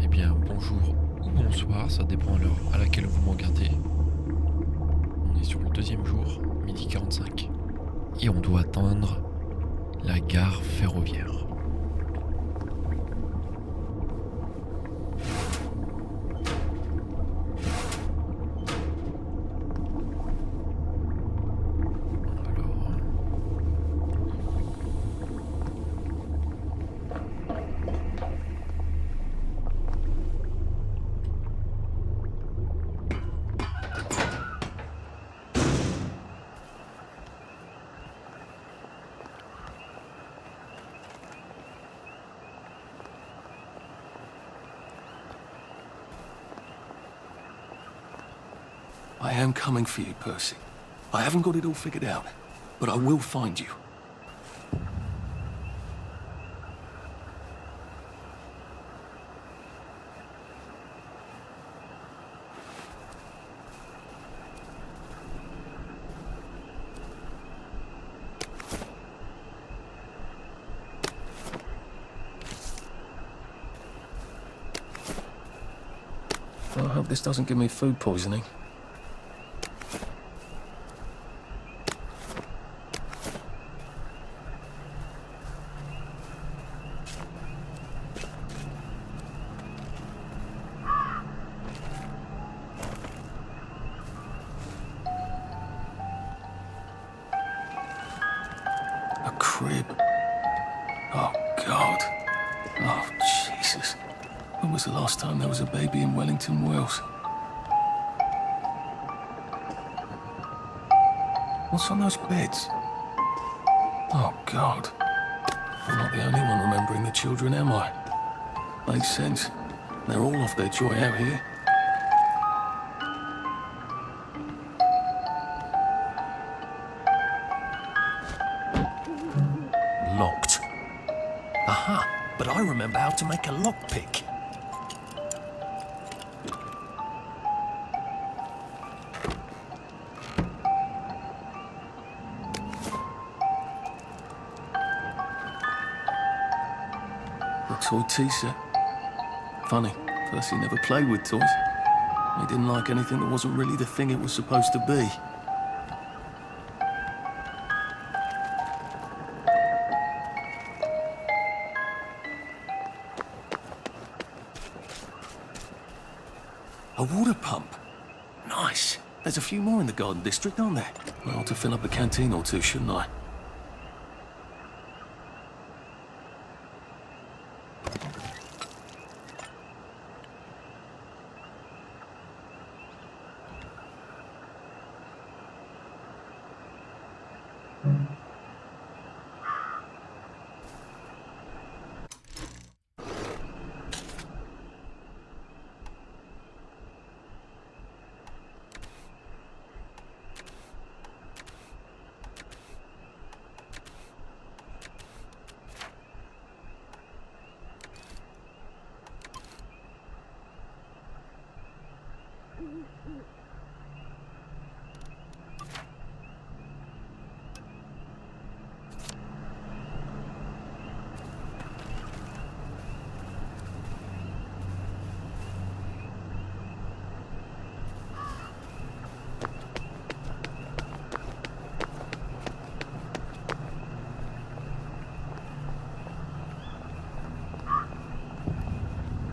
Eh bien, bonjour ou bonsoir, ça dépend à l'heure à laquelle vous me regardez. On est sur le deuxième jour, 12h45, et on doit atteindre la gare ferroviaire. I am coming for you, Percy. I haven't got it all figured out, but I will find you. I hope this doesn't give me food poisoning. A crib. Oh, God. Oh, Jesus. When was the last time there was a baby in Wellington Wells? What's on those beds? Oh, God. I'm not the only one remembering the children, am I? Makes sense. They're all off their joy out here. Locked. Aha, but I remember how to make a lockpick. A toy tea set. Funny, Percy never played with toys. He didn't like anything that wasn't really the thing it was supposed to be. A water pump. Nice. There's a few more in the garden district, aren't there? I ought to fill up a canteen or two, shouldn't I?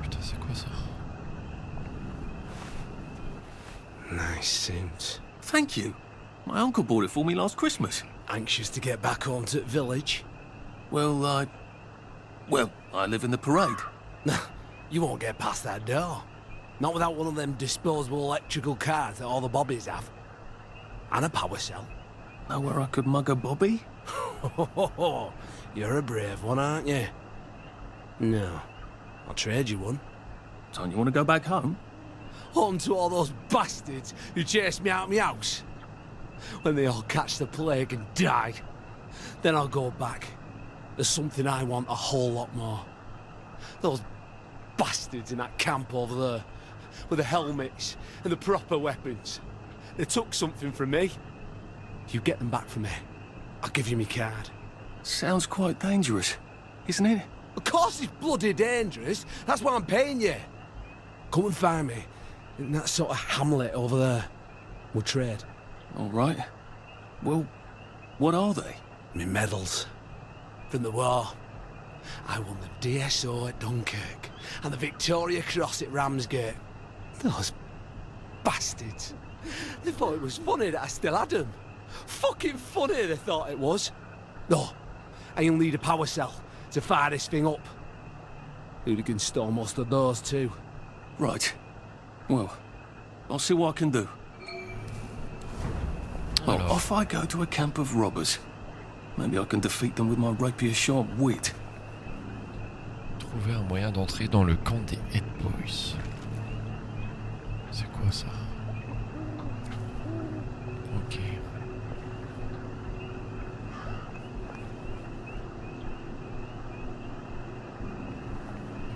Putain, c'est quoi ça? Nice suit. Thank you. My uncle bought it for me last Christmas. Anxious to get back home to the village? Well, I live in the parade. You won't get past that door. Not without one of them disposable electrical cars that all the bobbies have. And a power cell. Know where I could mug a bobby? You're a brave one, aren't you? No. I'll trade you one. Don't you want to go back home? Home to all those bastards who chased me out of my house. When they all catch the plague and die, then I'll go back. There's something I want a whole lot more. Those bastards in that camp over there, with the helmets and the proper weapons. They took something from me. You get them back from me, I'll give you my card. Sounds quite dangerous, isn't it? Of course it's bloody dangerous. That's why I'm paying you. Come and find me in that sort of hamlet over there. We'll trade. All right. Well, what are they? Me medals. From the war. I won the DSO at Dunkirk and the Victoria Cross at Ramsgate. Those bastards. They thought it was funny that I still had them. Fucking funny they thought it was. No, I'll need a power cell to fire this thing up. Hooligans stole most of those too. Right. Well, I'll see what I can do. Well, Alors. off I go to a camp of robbers. Maybe I can defeat them with my rapier-sharp wit. Trouver un moyen d'entrer dans le camp des Head Boys. C'est quoi ça? Ok.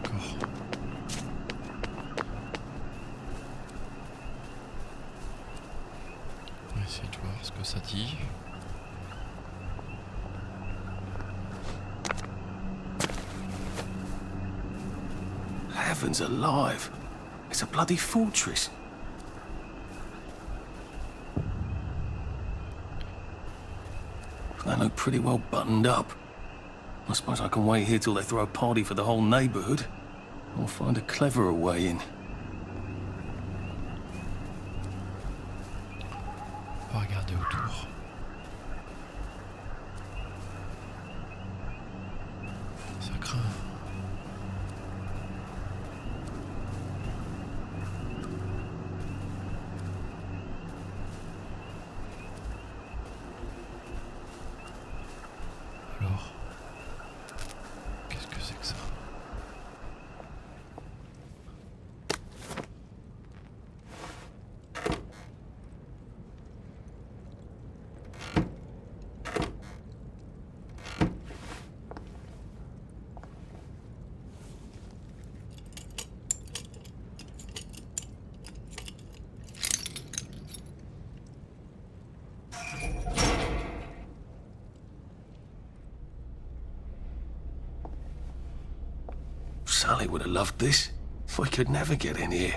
D'accord. On va essayer de voir ce que ça dit. Heavens alive. It's a bloody fortress. They look pretty well buttoned up. I suppose I can wait here till they throw a party for the whole neighborhood. Or find a cleverer way in. On va regarder autour. Ça craint. Alors, qu'est-ce que c'est que ça? Sally would have loved this. We could never get in here.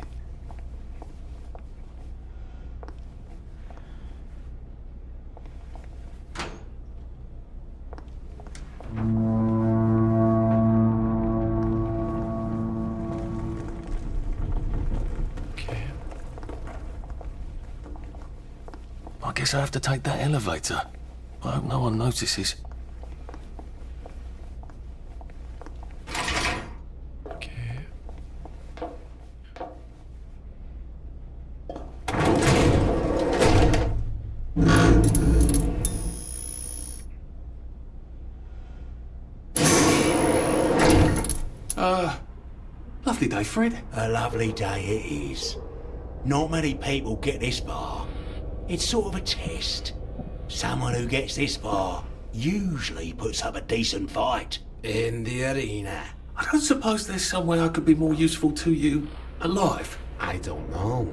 Ok. I guess I have to take that elevator. I hope no one notices. Ok. Lovely day, Fred. A lovely day it is. Not many people get this far. It's sort of a test. Someone who gets this far usually puts up a decent fight. In the arena. I don't suppose there's some way I could be more useful to you alive. I don't know.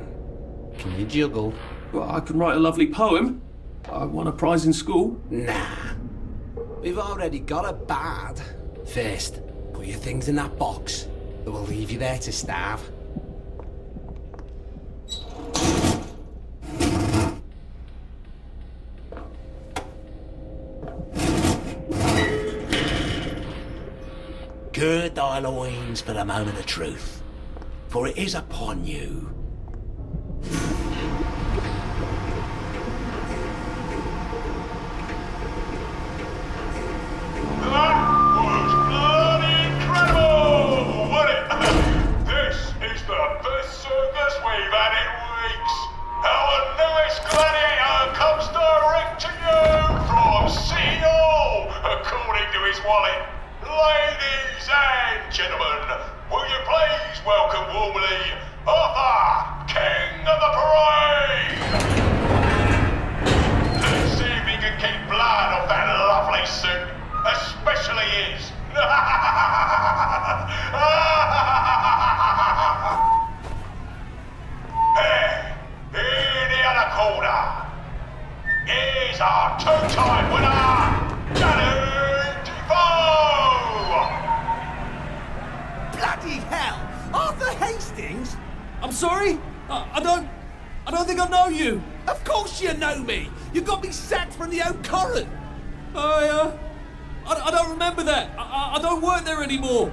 Can you juggle? Well, I can write a lovely poem. I won a prize in school. Nah. We've already got a bard. First, put your things in that box. That will leave you there to starve. Gird thy loins for the moment of truth, for it is upon you. That was bloody incredible, wasn't it? This is the best circus we've had in weeks. Our newest gladiator comes direct to you from City Hall, according to his wallet. Ladies and gentlemen, will you please welcome warmly Arthur, King of the Parade? Let's see if he can keep blood off that lovely suit, especially his. Hey, in the other corner, is our two-time winner, Danny Defoe! Bloody hell! Arthur Hastings? I'm sorry? I don't think I know you. Of course you know me. You got me sacked from the old Corran. I don't remember that. I don't work there anymore.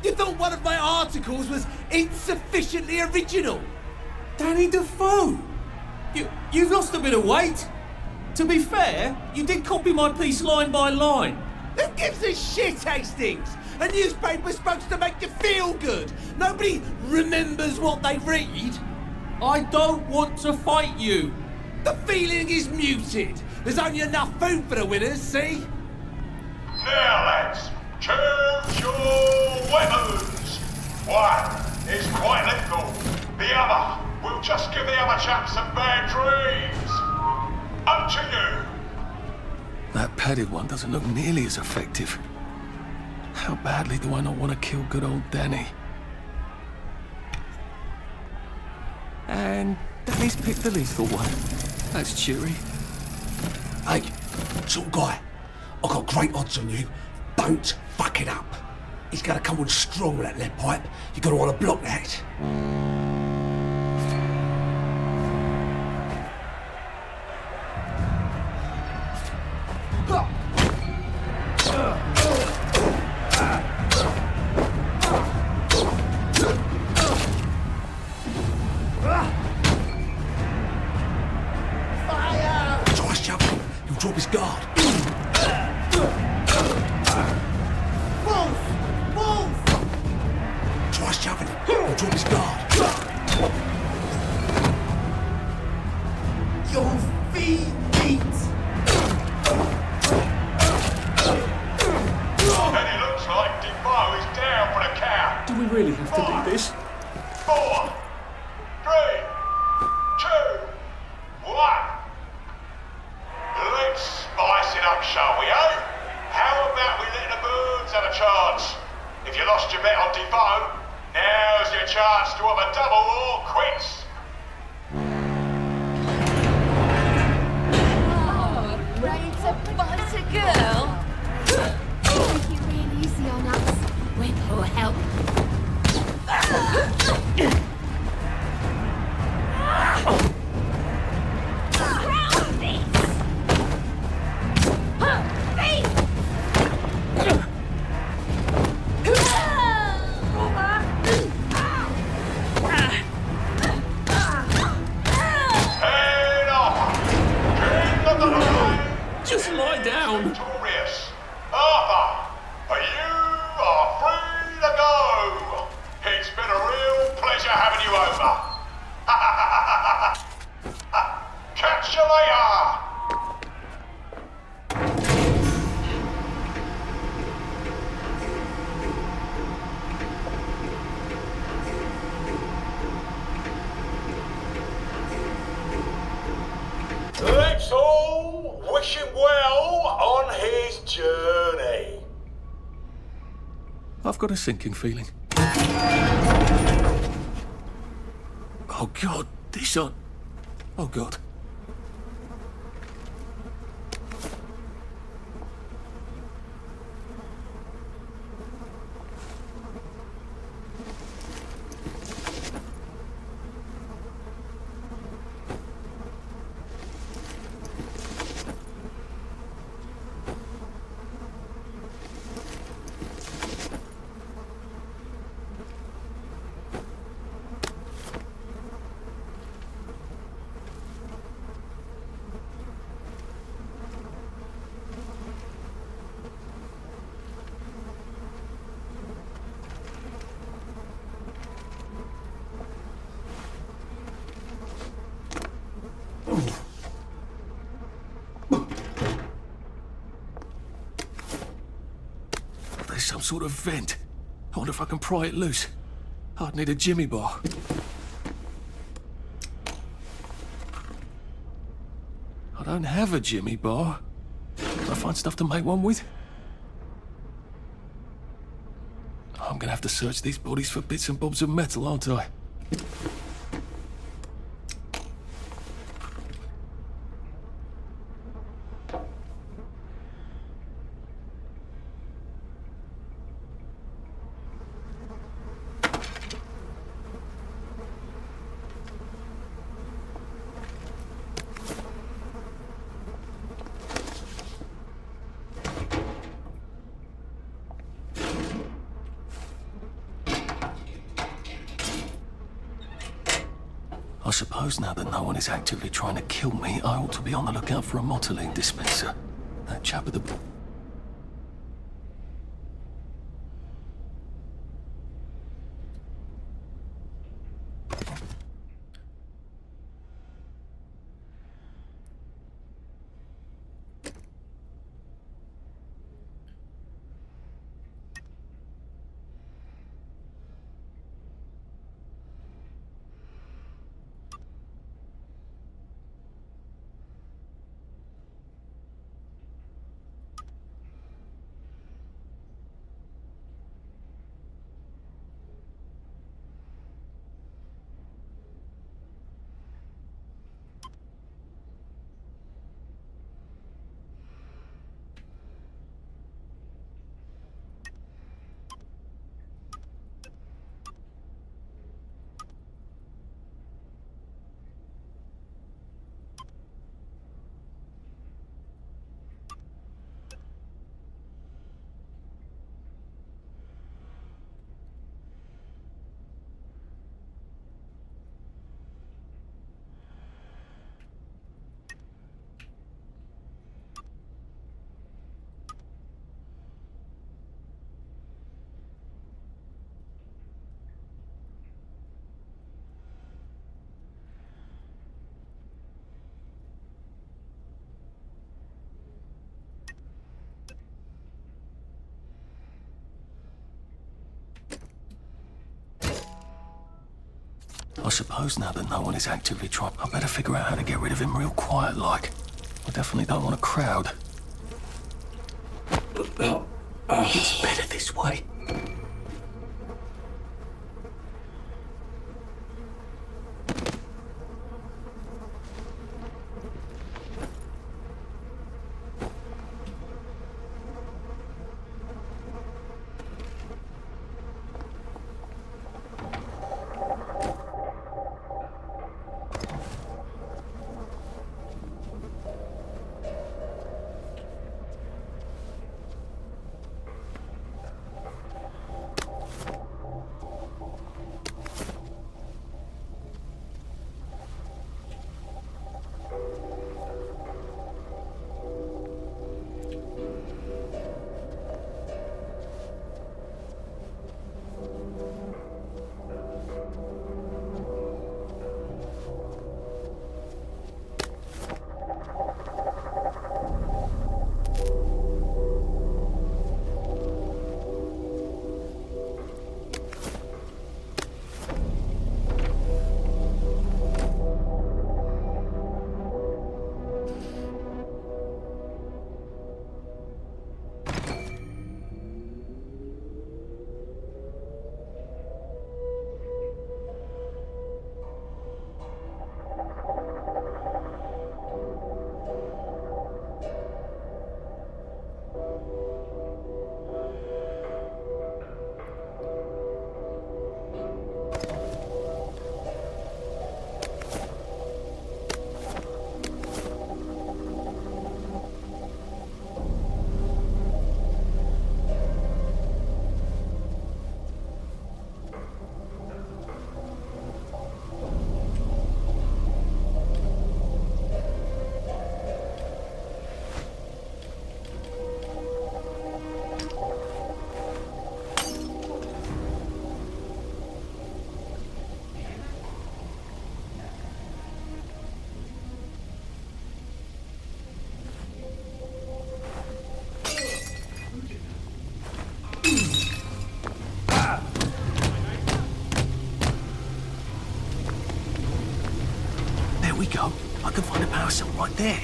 You thought one of my articles was insufficiently original. Danny Defoe. You've lost a bit of weight. To be fair, you did copy my piece line by line. Who gives a shit, Hastings? A newspaper's supposed to make you feel good. Nobody remembers what they read. I don't want to fight you. The feeling is muted. There's only enough food for the winners, see? Now, lads, choose your weapons. One is quite lethal. The other will just give the other chap some bad dreams. Up to you. That padded one doesn't look nearly as effective. How badly do I not want to kill good old Danny? And Danny's picked the lethal one. That's cheery. Hey, sort of guy, I've got great odds on you. Don't fuck it up. He's gonna come on strong with that lead pipe. You're gonna want to block that. Drop his guard. Wolf! Try shoving him. He'll drop his guard. Your feet eat. And it looks like Defoe is down for the count. Do we really have to do this? 4, 3, 2, 1. Let's spice it up, shall we, eh? How about we let the birds have a chance? If you lost your bet on Defoe, now's your chance to have a double or quits. Oh, ready to bite a girl? Take it real easy on us. Whip or help. Just lie down. Victorious. Arthur, you are free to go. It's been a real pleasure having you over. Catch you later. Let's all wish him well on his journey. I've got a sinking feeling. Oh God, this on. Oh God. There's some sort of vent. I wonder if I can pry it loose. I'd need a jimmy bar. I don't have a jimmy bar. Can I find stuff to make one with? I'm gonna have to search these bodies for bits and bobs of metal, aren't I? I suppose now that no one is actively trying to kill me, I ought to be on the lookout for a motoline dispenser. That chap at the... I suppose now that no one is actively trying, I better figure out how to get rid of him real quiet like. I definitely don't want a crowd. It's better this way. We go. I can find a power cell right there.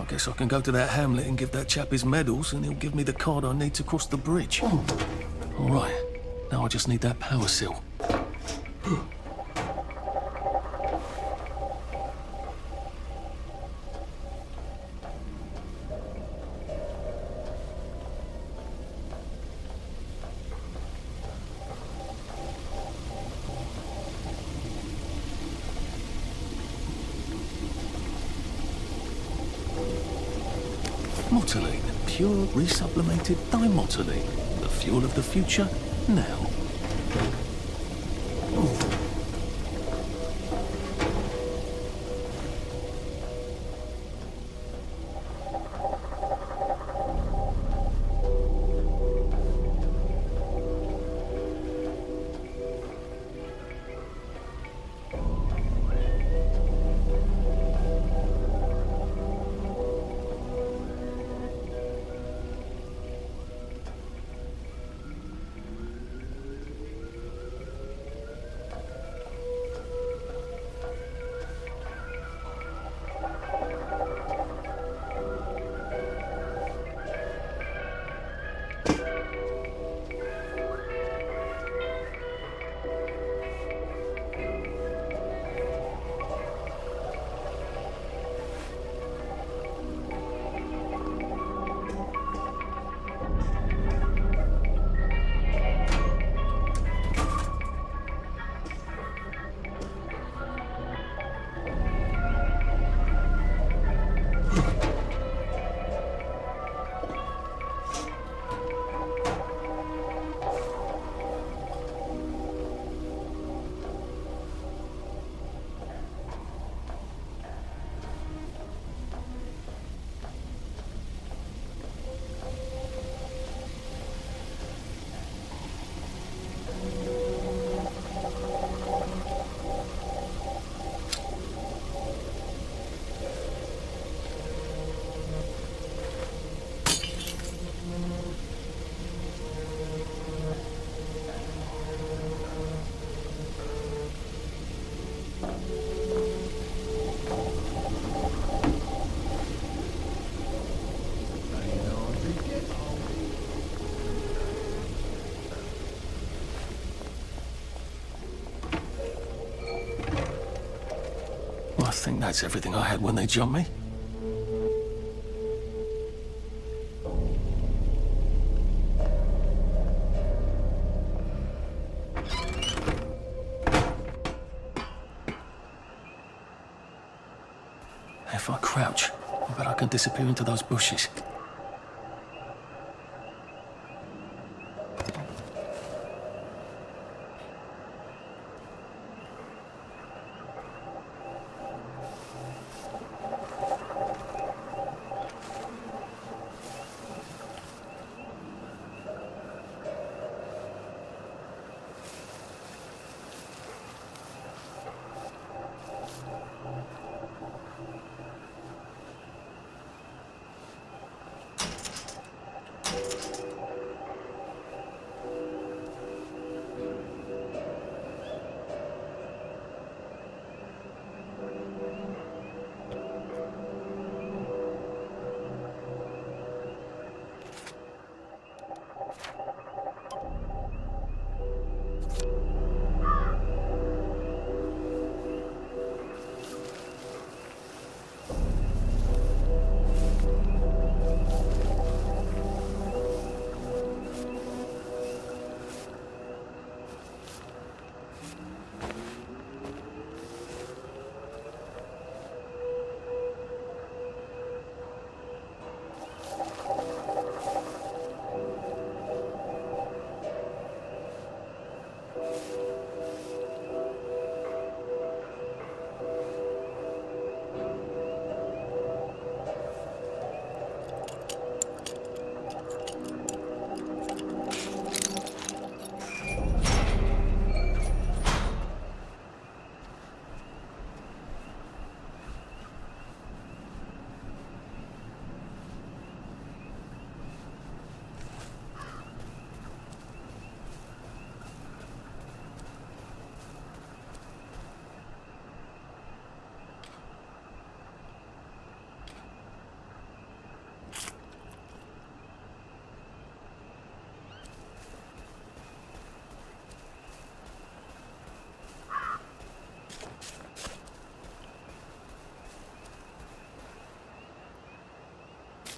guess I can go to that hamlet and give that chap his medals, and he'll give me the card I need to cross the bridge. All right, now I just need that power cell. Motoline, pure resublimated dimotoline. The fuel of the future, now. I think that's everything I had when they jumped me. If I crouch, I bet I can disappear into those bushes.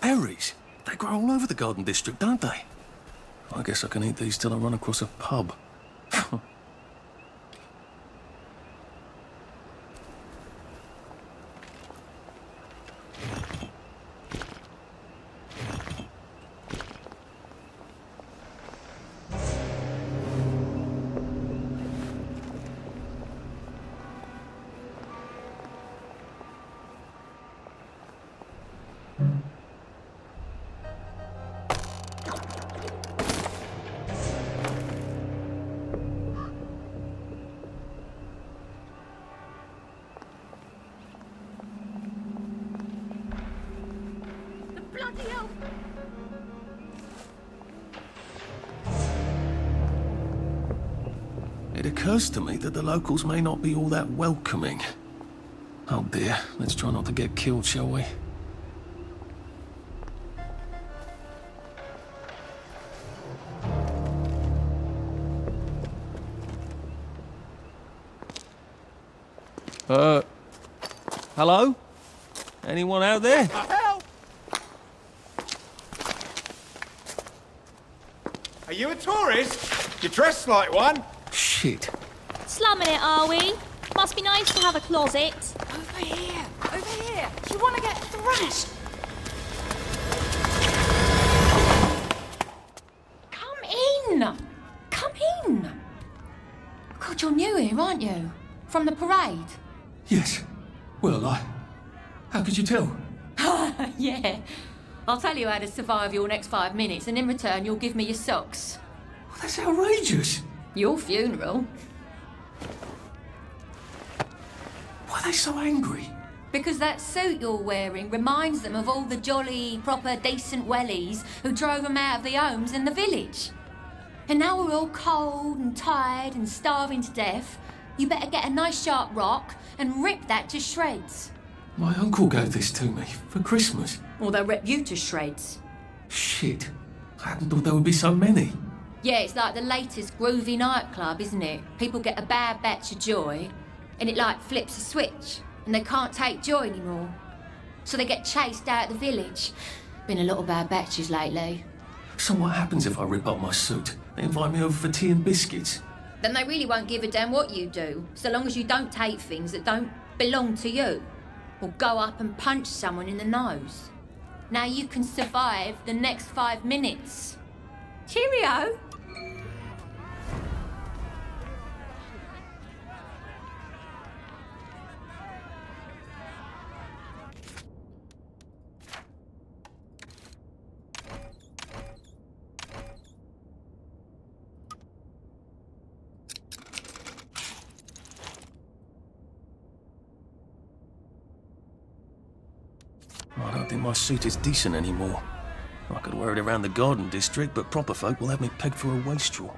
berries. They grow all over the garden district, don't they? I guess I can eat these till I run across a pub. Bloody hell! It occurs to me that the locals may not be all that welcoming. Oh dear, let's try not to get killed, shall we? Hello? Anyone out there? Help! Are you a tourist? You dress like one. Shit. Slumming it, are we? Must be nice to have a closet. Over here! Over here! Do you want to get thrashed? Come in! Come in! God, you're new here, aren't you? From the parade? Yes. Well, how could you tell? Yeah. I'll tell you how to survive your next 5 minutes, and in return you'll give me your socks. Well, that's outrageous. Your funeral. Why are they so angry? Because that suit you're wearing reminds them of all the jolly, proper, decent wellies who drove them out of their homes in the village. And now we're all cold and tired and starving to death. You better get a nice sharp rock and rip that to shreds. My uncle gave this to me for Christmas. Or they'll rip you to shreds. Shit. I hadn't thought there would be so many. Yeah, it's like the latest groovy nightclub, isn't it? People get a bad batch of joy, and it like flips a switch, and they can't take joy anymore. So they get chased out of the village. Been a lot of bad batches lately. So what happens if I rip up my suit? They invite me over for tea and biscuits. Then they really won't give a damn what you do, so long as you don't take things that don't belong to you. Or go up and punch someone in the nose. Now you can survive the next 5 minutes. Cheerio! I don't think my suit is decent anymore. I could wear it around the garden district, but proper folk will have me pegged for a wastrel.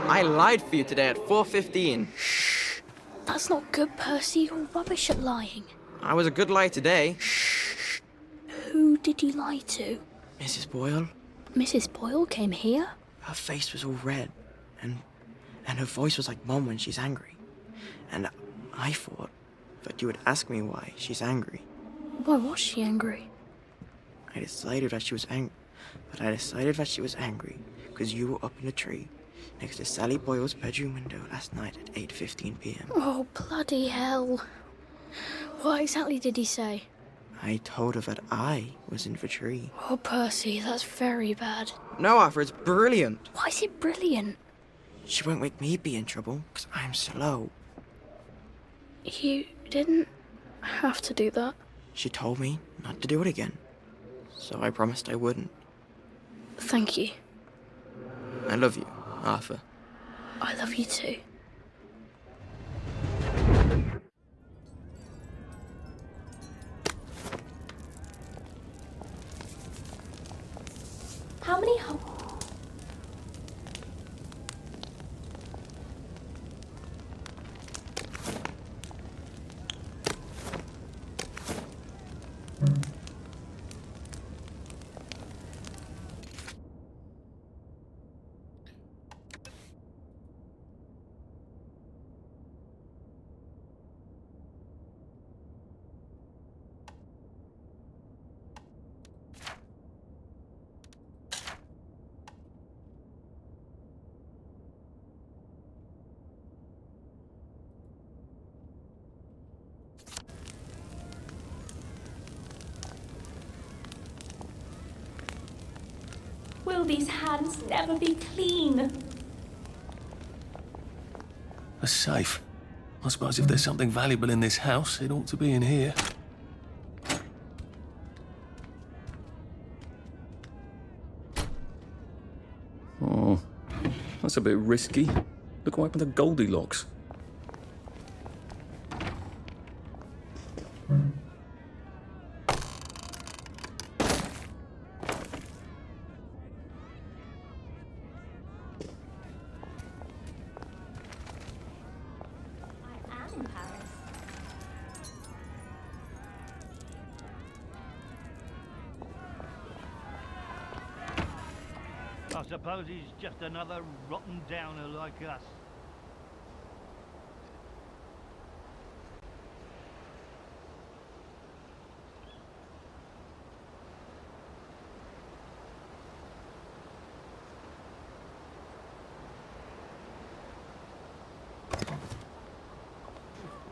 I lied for you today at 4:15. Shh. That's not good, Percy. You're rubbish at lying. I was a good lie today. Shh. Who did you lie to? Mrs. Boyle. Mrs. Boyle came here? Her face was all red, and her voice was like Mom when she's angry. And I thought that you would ask me why she's angry. Why was she angry? I decided that she was angry because you were up in a tree next to Sally Boyle's bedroom window last night at 8:15 p.m. Oh, bloody hell. What exactly did he say? I told her that I was in the tree. Oh, Percy, that's very bad. No, Arthur, it's brilliant. Why is it brilliant? She won't make me be in trouble, because I'm slow. You didn't have to do that. She told me not to do it again, so I promised I wouldn't. Thank you. I love you, Arthur. I love you too. Will these hands never be clean? A safe. I suppose if there's something valuable in this house, it ought to be in here. Oh, that's a bit risky. Look what happened to Goldilocks. I suppose he's just another rotten downer like us.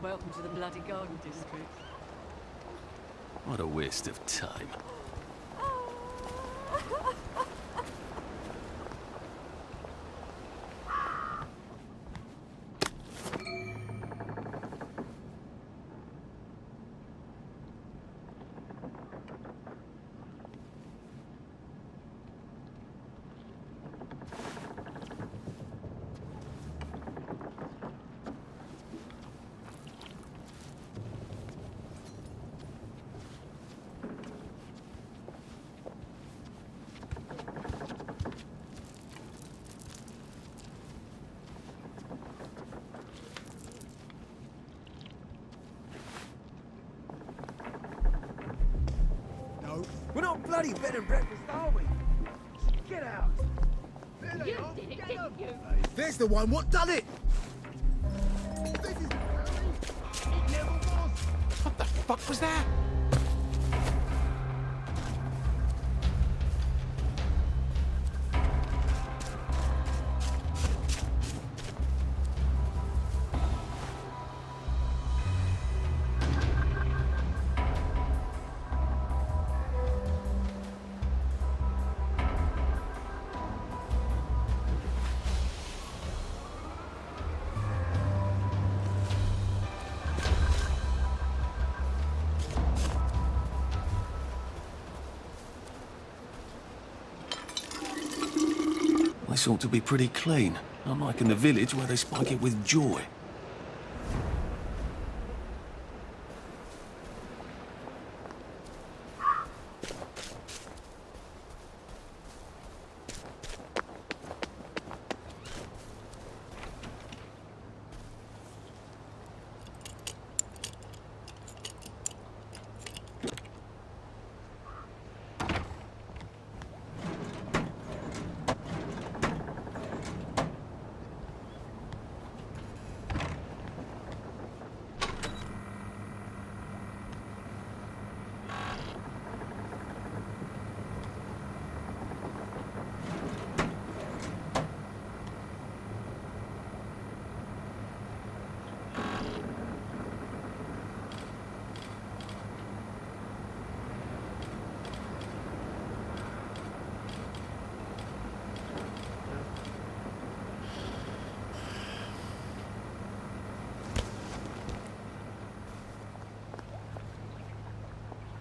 Welcome to the bloody garden district. What a waste of time. We're not bloody bed and breakfast, are we? Get out! There they are! Get them! There's the one. What done it? This is... It never was! What the fuck was that? This ought to be pretty clean, unlike in the village where they spike it with joy.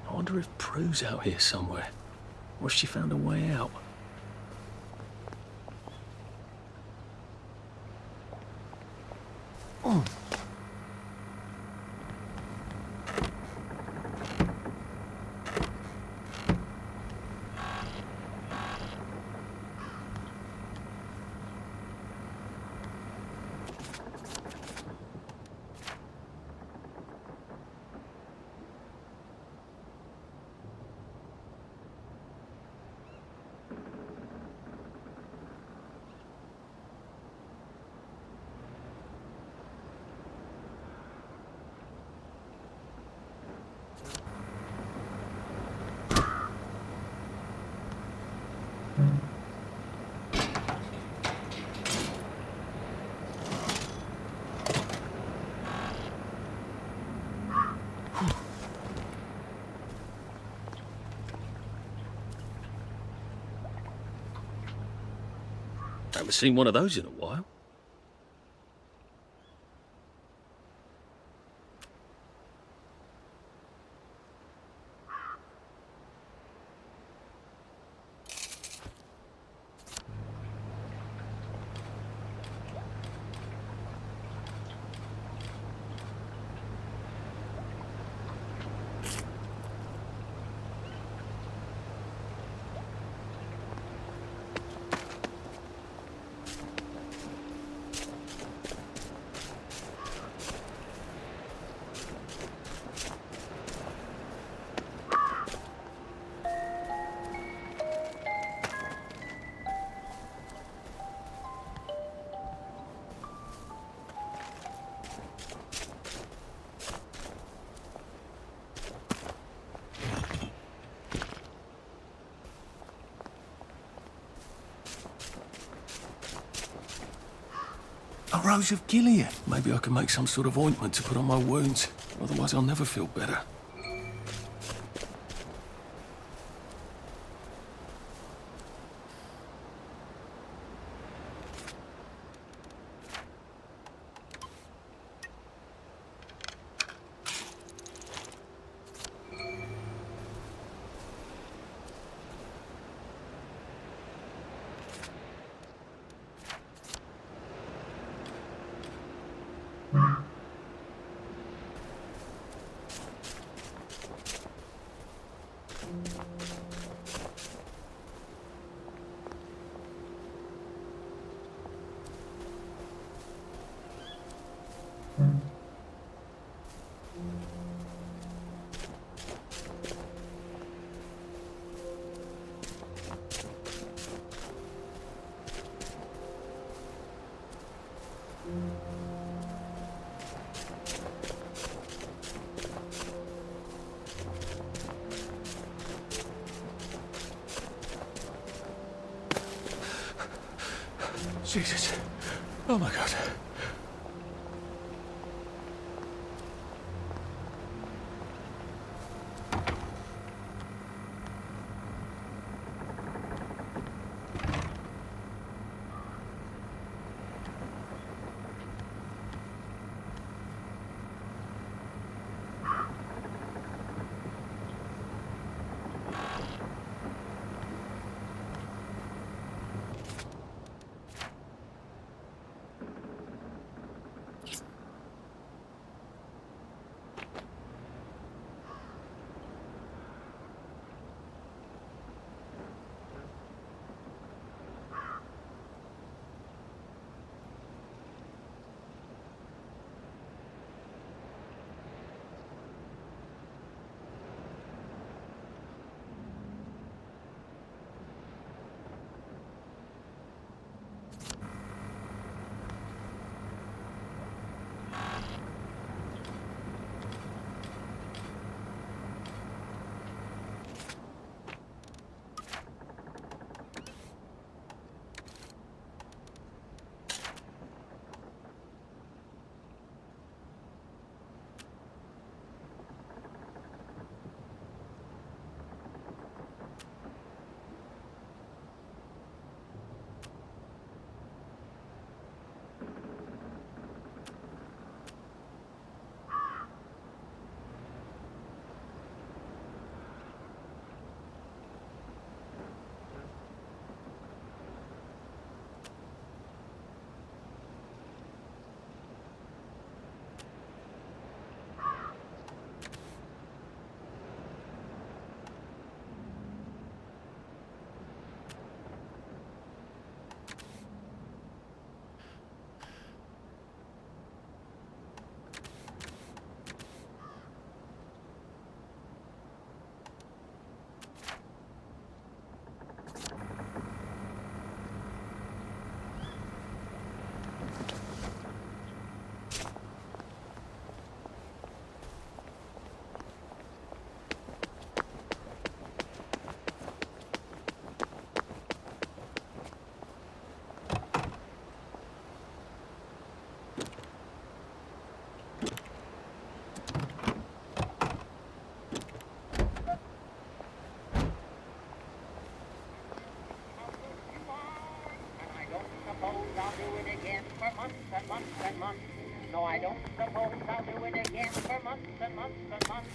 I wonder if Prue's out here somewhere, or if she found a way out. Oh. Haven't seen one of those in a while. A rose of Gilead. Maybe I can make some sort of ointment to put on my wounds. Otherwise I'll never feel better. Jesus. Oh my God.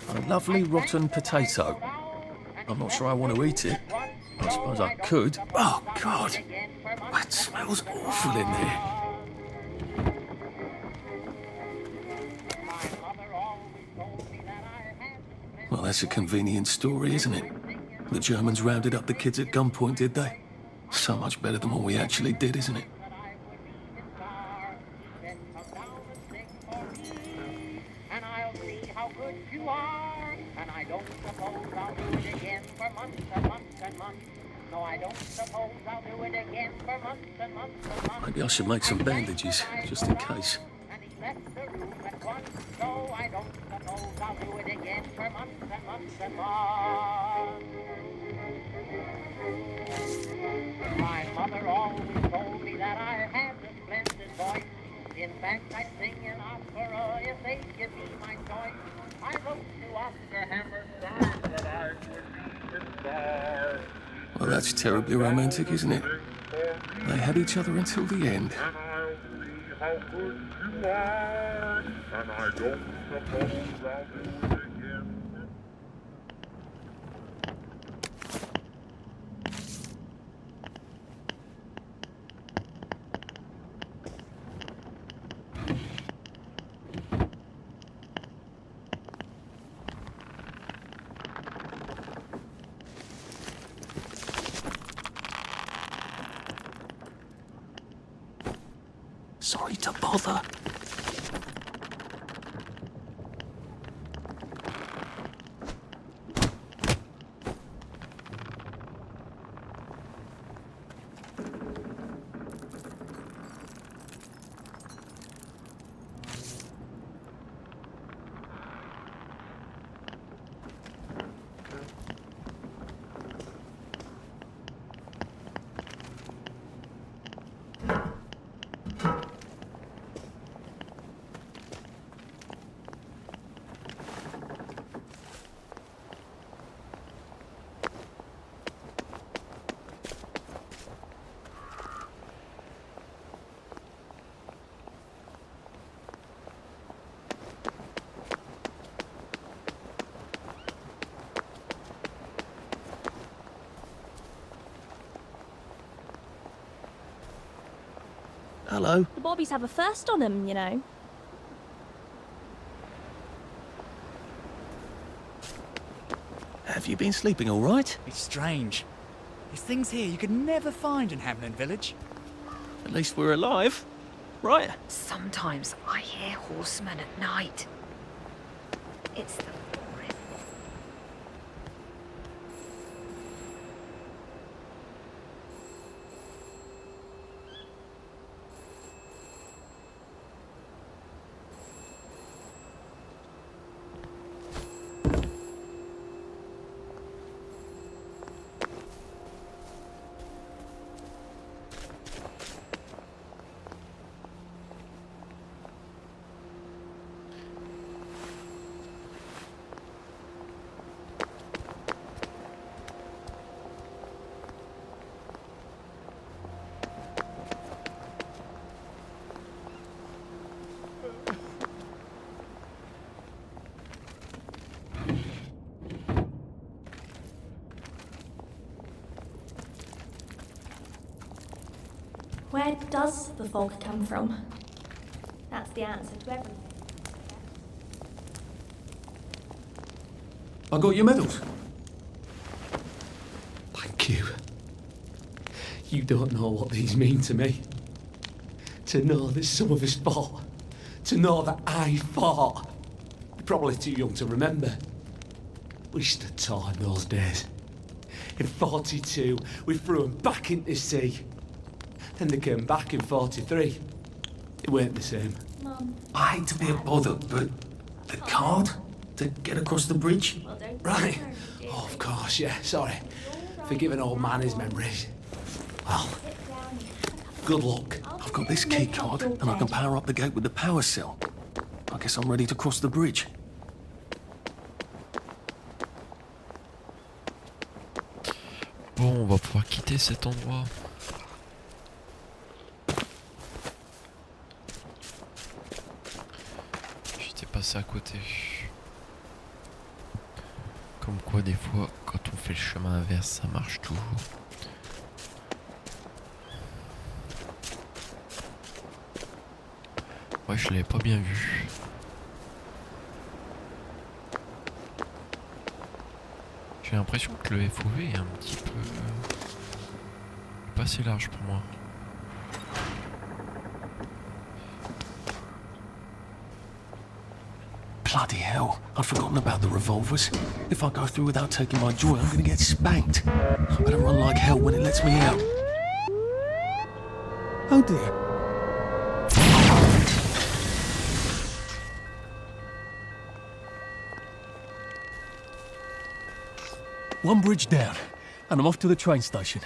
A lovely rotten potato. I'm not sure I want to eat it. I suppose I could. Oh, God. That smells awful in there. Well, that's a convenient story, isn't it? The Germans rounded up the kids at gunpoint, did they? So much better than what we actually did, isn't it? Maybe I should make some bandages, just in case. My mother always told me that I had a splendid voice. In fact, I sing in opera if they give me my choice. I wrote to Oscar Hammerstein that I would be his star. Well, that's terribly romantic, isn't it? They had each other until the end. And I'll see how good you are, and I don't suppose I'll do it again. Sorry to bother. Hello. The Bobbies have a first on them, you know. Have you been sleeping all right? It's strange. There's things here you could never find in Hamlin Village. At least we're alive, right? Sometimes I hear horsemen at night. It's the forest. Where does the fog come from? That's the answer to everything. I got your medals. Thank you. You don't know what these mean to me. To know that some of us fought. To know that I fought. You're probably too young to remember. We stood tall in those days. In 42, we threw them back into sea. Then they came back in 43. It weren't the same. Mum. I hate to be a bother, but the card to get across the bridge? Well, don't Right. Oh, of course, yeah, sorry. Forgive an old man his memories. Well, good luck. I've got this key card, and I can power up the gate with the power cell. I guess I'm ready to cross the bridge. Bon, on va pouvoir quitter cet endroit. passé à côté. Comme quoi, des fois, quand on fait le chemin inverse, ça marche toujours. Ouais, je l'avais pas bien vu. J'ai l'impression que le FOV est un petit peu... pas assez large pour moi. Bloody hell, I'd forgotten about the revolvers. If I go through without taking my joy, I'm gonna get spanked. I better run like hell when it lets me out. Oh dear. One bridge down, and I'm off to the train station.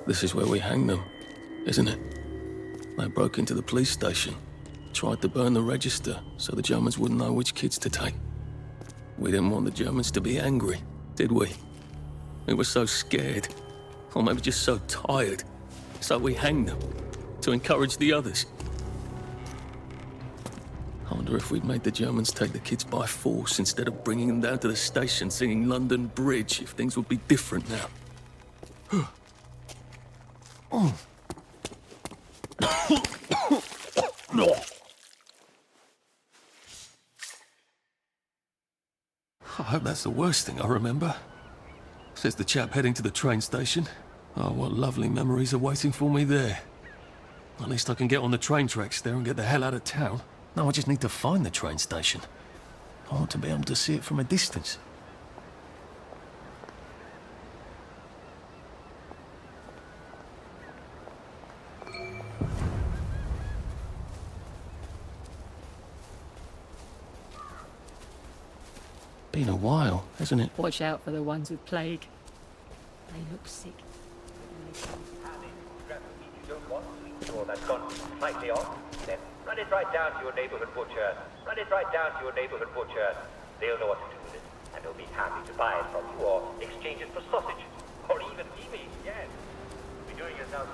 This is where we hang them, isn't it? They broke into the police station, tried to burn the register so the Germans wouldn't know which kids to take. We didn't want the Germans to be angry, did we? We were so scared, or maybe just so tired, so we hanged them to encourage the others. I wonder if we'd made the Germans take the kids by force instead of bringing them down to the station singing London Bridge, if things would be different now. Oh. I hope that's the worst thing I remember. Says the chap heading to the train station. Oh, what lovely memories are waiting for me there. At least I can get on the train tracks there and get the hell out of town. Now I just need to find the train station. I want to be able to see it from a distance. Been a while, hasn't it? Watch out for the ones with plague. They look sick. Or that's gone slightly off, then run it right down to your neighborhood butcher. Run it right down to your neighborhood butcher. They'll know what to do with it, and they'll be happy to buy it from you or exchange it for sausage. Or even meat, yes. We're doing it now.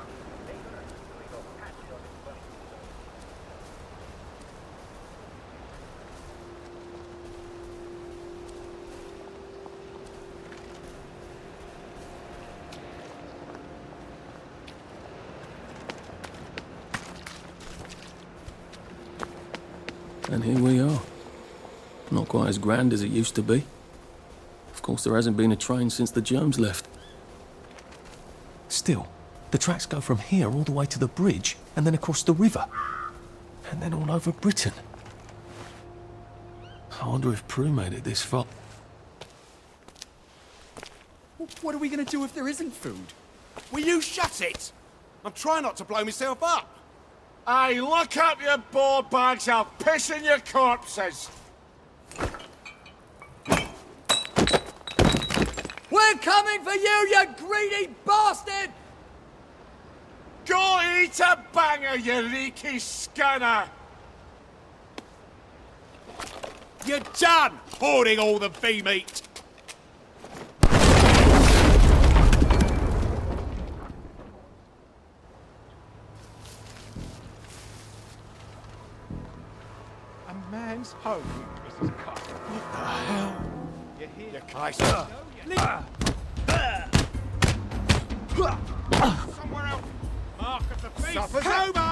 And here we are. Not quite as grand as it used to be. Of course, there hasn't been a train since the Germs left. Still, the tracks go from here all the way to the bridge, and then across the river. And then all over Britain. I wonder if Prue made it this far. What are we going to do if there isn't food? Will you shut it? I'm trying not to blow myself up. Hey, look up your board bags, I'll piss in your corpses! We're coming for you, you greedy bastard! Go eat a banger, you leaky scanner! You're done hoarding all the bee meat! Man's home, Mrs. Carter. What the hell? You're here. You Kaiser. Somewhere else. Mark of the beast. Supper's over!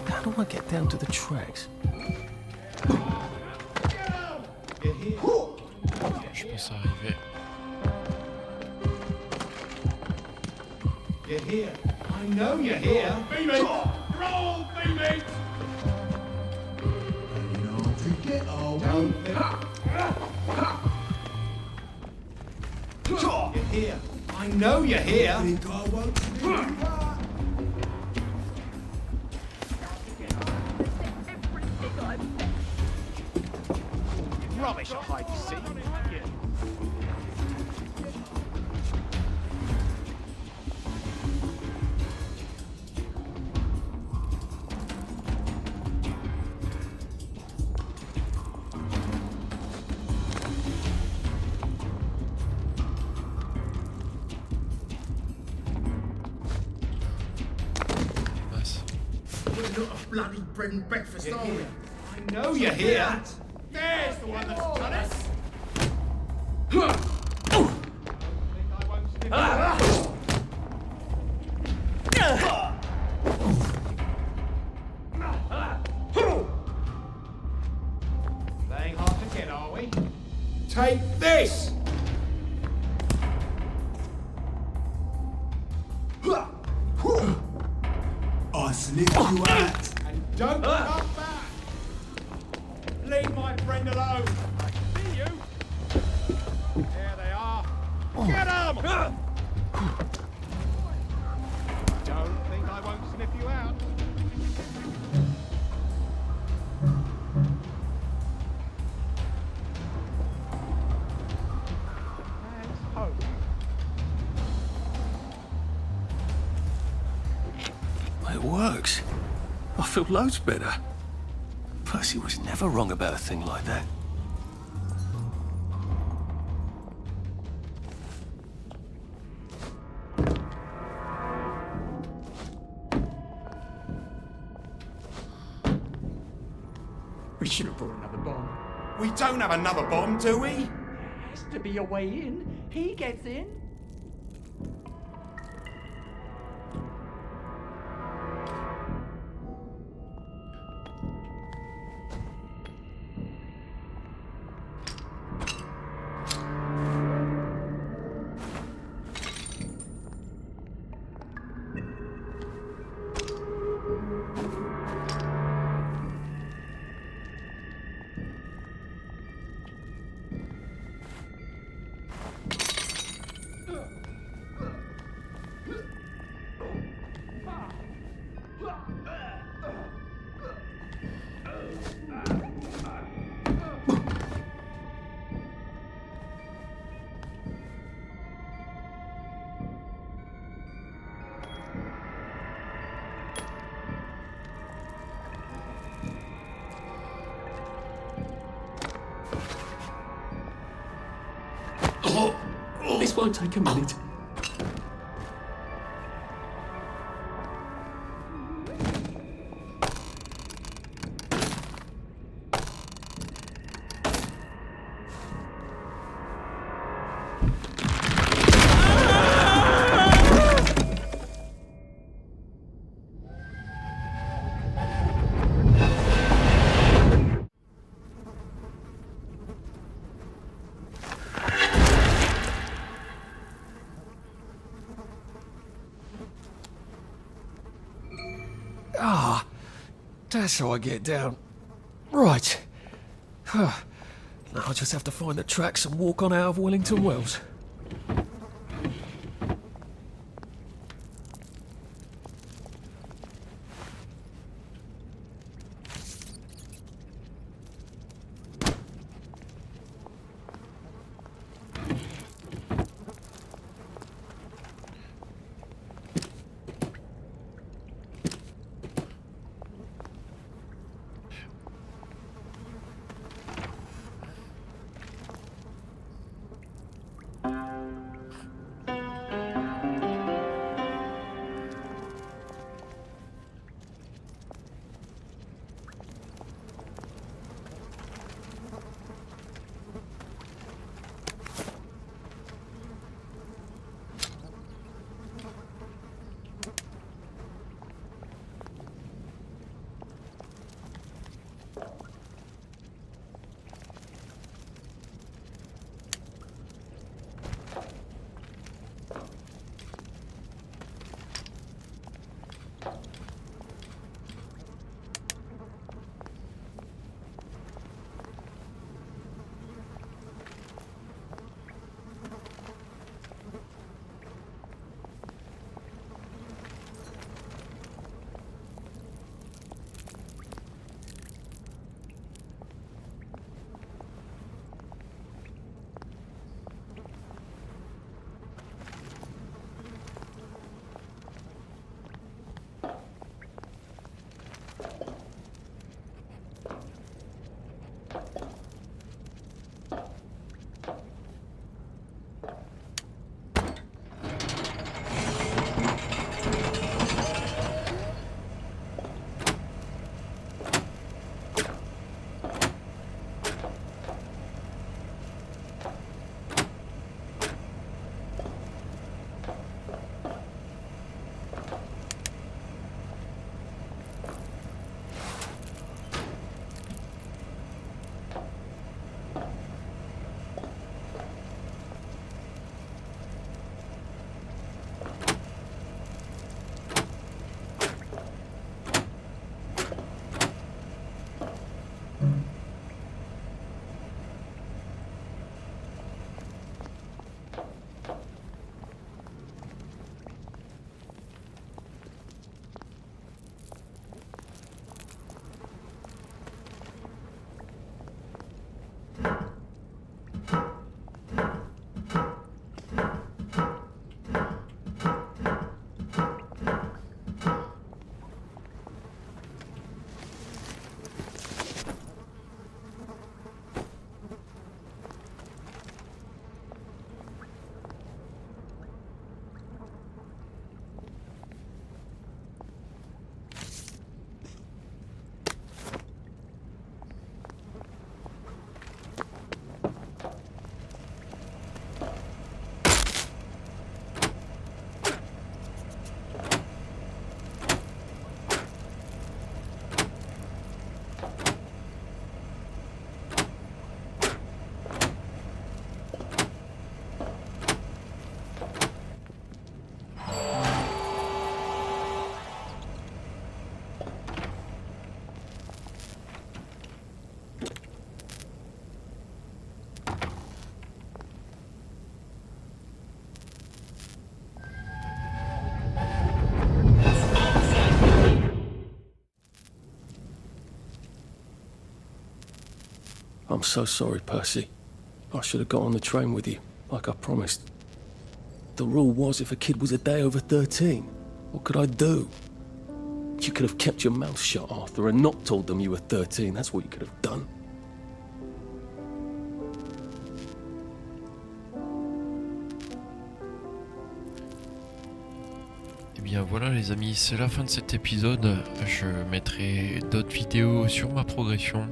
How do I get down to the tracks? Je pense arriver. You're here. I know you're here. Be-mate. Roll, be-mate. get old. You're here. I know you're here. I think I won't sleep you out. Rubbish, I hide, you see. We're not a bloody bread and breakfast, are we? I know you're here. There's the one that's done it. Playing hard to get, are we? Take this! I sniffed you out. And don't come back! Leave my friend alone! I see you! There they are! Get 'em! Don't think I won't sniff you out. Thanks, hope. It works. I feel loads better. Percy was never wrong about a thing like that. We should have brought another bomb. We don't have another bomb, do we? There has to be a way in. He gets in. This won't take a minute. Ah, that's how I get down. Right. Now I just have to find the tracks and walk on out of Wellington Wells. I'm so sorry, Percy. I should have got on the train with you, like I promised. The rule was if a kid was a day over 13, what could I do? You could have kept your mouth shut, Arthur, and not told them you were 13. That's what you could have done. Et bien voilà les amis, c'est la fin de cet épisode. Je mettrai d'autres vidéos sur ma progression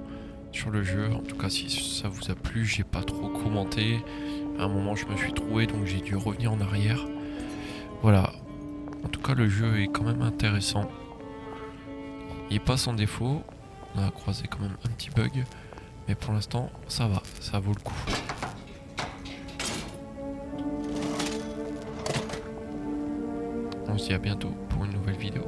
sur le jeu. En tout cas si ça vous a plu, j'ai pas trop commenté. À un moment je me suis trouvé donc j'ai dû revenir en arrière. Voilà. En tout cas le jeu est quand même intéressant. Il est pas sans défaut. On a croisé quand même un petit bug. Mais pour l'instant ça va, ça vaut le coup. On se dit à bientôt pour une nouvelle vidéo.